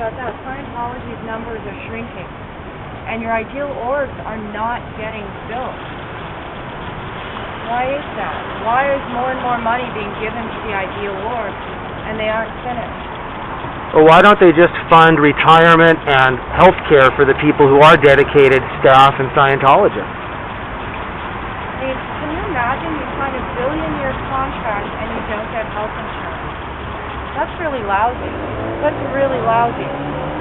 about that. Scientology's numbers are shrinking, and your ideal orbs are not getting built. Why is that? Why is more and more money being given to the ideal orbs, and they aren't finished? Well, why don't they just fund retirement and health care for the people who are dedicated staff and Scientologists? I mean, can you imagine you sign a billion-year contract and you don't get health insurance? That's really lousy. That's really lousy.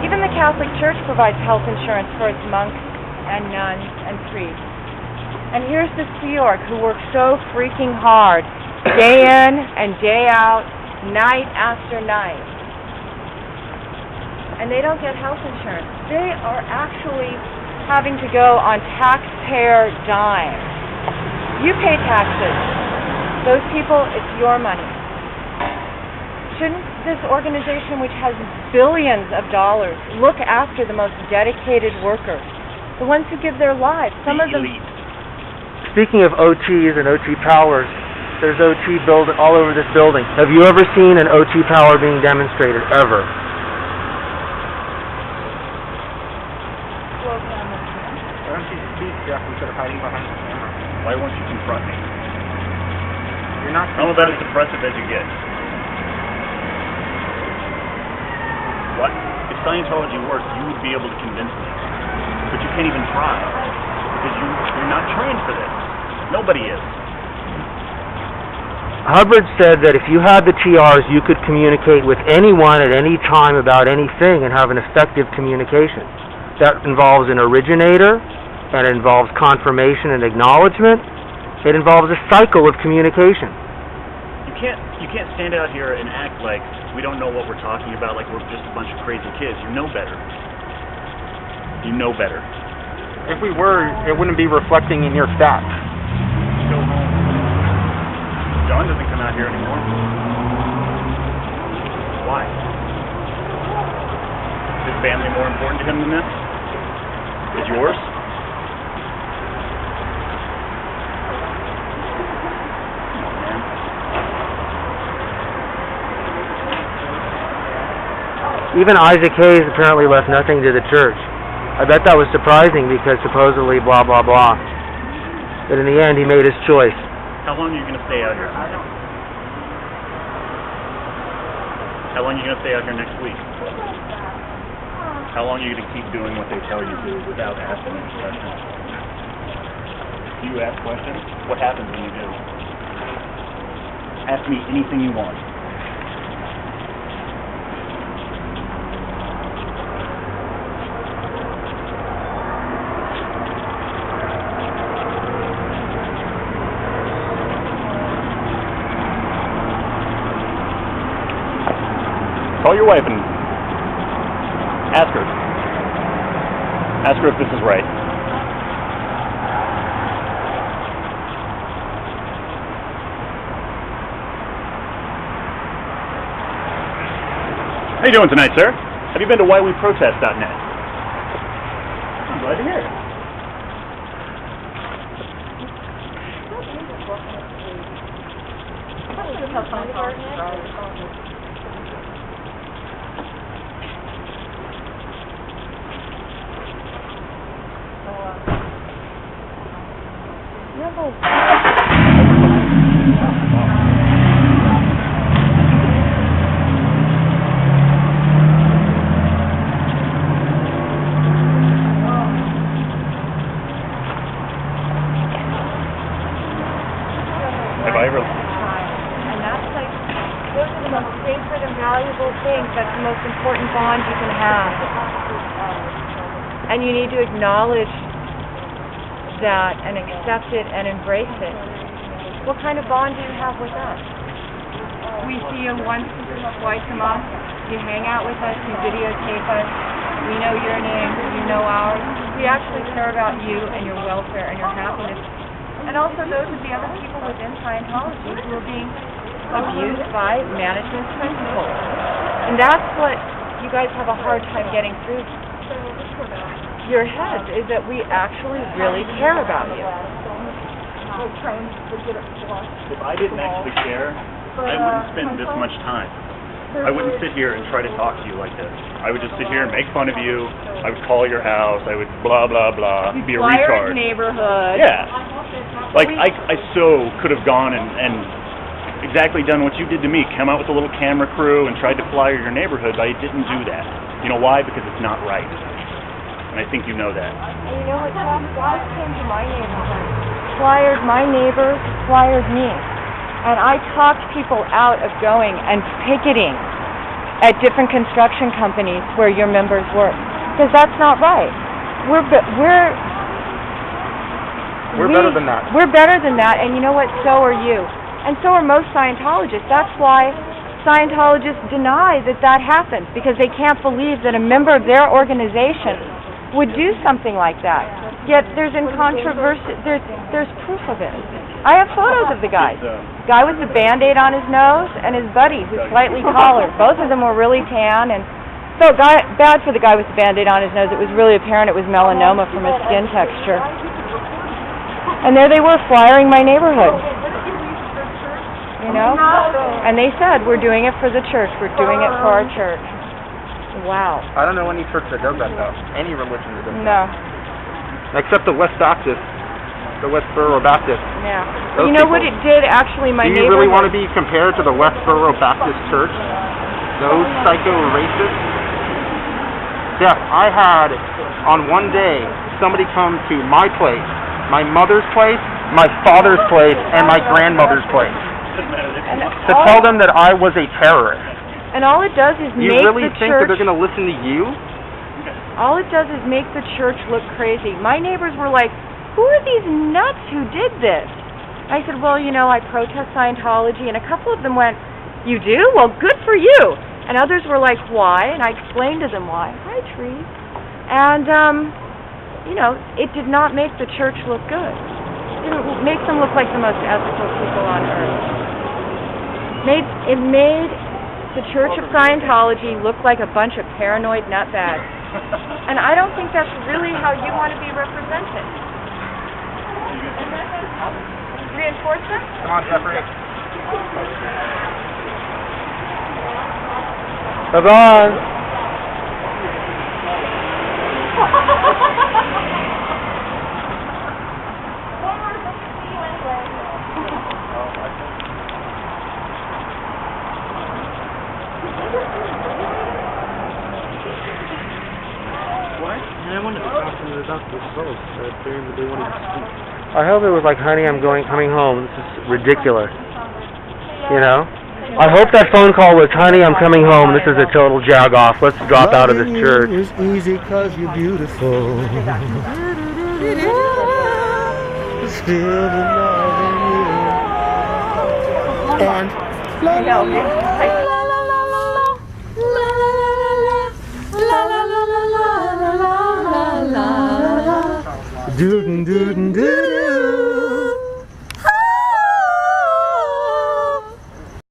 Even the Catholic Church provides health insurance for its monks and nuns and priests. And here's this Sea Org who works so freaking hard, day in and day out, night after night. And they don't get health insurance. They are actually having to go on taxpayer dime. You pay taxes. Those people, it's your money. Shouldn't this organization, which has billions of dollars, look after the most dedicated workers, the ones who give their lives? Some of them. Speaking of OTs and OT powers, there's OT all over this building. Have you ever seen an OT power being demonstrated, ever? Why don't you speak, Jeff, instead of hiding behind the camera? Why won't you confront me? You're not. I'm about as suppressive as you get. What? If Scientology worked, you would be able to convince me. But you can't even try. Because you're not trained for this. Nobody is. Hubbard said that if you had the TRs, you could communicate with anyone at any time about anything and have an effective communication. That involves an originator, and it involves confirmation and acknowledgement. It involves a cycle of communication. You can't stand out here and act like we don't know what we're talking about, like we're just a bunch of crazy kids. You know better. You know better. If we were, it wouldn't be reflecting in your stats. Go home. John doesn't come out here anymore. Why? Is his family more important to him than this? Is yours? Come on, man. Even Isaac Hayes apparently left nothing to the church. I bet that was surprising because supposedly blah, blah, blah. But in the end, he made his choice. How long are you going to stay out here? How long are you going to stay out here next week? How long are you going to keep doing what they tell you to without asking any questions? Do you ask questions? What happens when you do? Ask me anything you want. Call your wife and ask her. Ask her if this is right. How you doing tonight, sir? Have you been to whyweprotest.net? I'm glad to hear it. Have I ever? And that's like, those are the most sacred and valuable things. That's the most important bond you can have. And you need to acknowledge that and accept it and embrace it. What kind of bond do you have with us? We see you once, twice a month. You hang out with us, you videotape us. We know your name, you know ours. We actually care about you and your welfare and your happiness. And also those of the other people within Scientology who are being abused by management principles. And that's what you guys have a hard time getting through your heads, is that we actually really care about you. If I didn't actually care, I wouldn't spend this much time. I wouldn't sit here and try to talk to you like this. I would just sit here and make fun of you. I would call your house. I would blah, blah, blah, be a retard. Neighborhood. Yeah. Like, I so could have gone and exactly done what you did to me. Come out with a little camera crew and tried to flyer your neighborhood, but I didn't do that. You know why? Because it's not right. And I think you know that. And you know what, Jeff? Guys came to my neighborhood, flyered my neighbors, flyered me. And I talked people out of going and picketing at different construction companies where your members work. Because that's not right. We're better than that. We're better than that, and you know what? So are you. And so are most Scientologists. That's why Scientologists deny that that happens, because they can't believe that a member of their organization would do something like that. Yet there's proof of it. I have photos of the guys. Guy with the Band-Aid on his nose and his buddy who's slightly taller. Both of them were really tan, and felt bad for the guy with the Band-Aid on his nose. It was really apparent it was melanoma from his skin texture. And there they were, flyering my neighborhood. You know? And they said, we're doing it for the church. We're doing it for our church. Wow. I don't know any church that does that, though. Any religion that does that. No. Except the West Baptist. The Westboro Baptist. Yeah. But you know what it did, actually, my neighborhood... Do you really want to be compared to the Westboro Baptist Church? Those psycho racists? Jeff, I had, on one day, somebody come to my place, my mother's place, my father's place, and my grandmother's place. To tell them that I was a terrorist. And all it does is make the church... You really think that they're going to listen to you? All it does is make the church look crazy. My neighbors were like, who are these nuts who did this? I said, well, you know, I protest Scientology, and a couple of them went, you do? Well, good for you. And others were like, why? And I explained to them why. Hi, Tree. And, you know, it did not make the church look good. It didn't make them look like the most ethical people on earth. It made the Church of Scientology look like a bunch of paranoid nutbags. And I don't think that's really how you want to be represented. Reinforcement? Come on, Jeffrey. Bye-bye. I wanted to talk to you about this vote. They wanted to speak. I hope it was like, honey, I'm coming home. This is ridiculous. You know? I hope that phone call was, honey, I'm coming home. This is a total jag off. Let's drop out of this church. It's easy 'cause you're beautiful. Still the love in you. And la la la la la la la la la la la la la.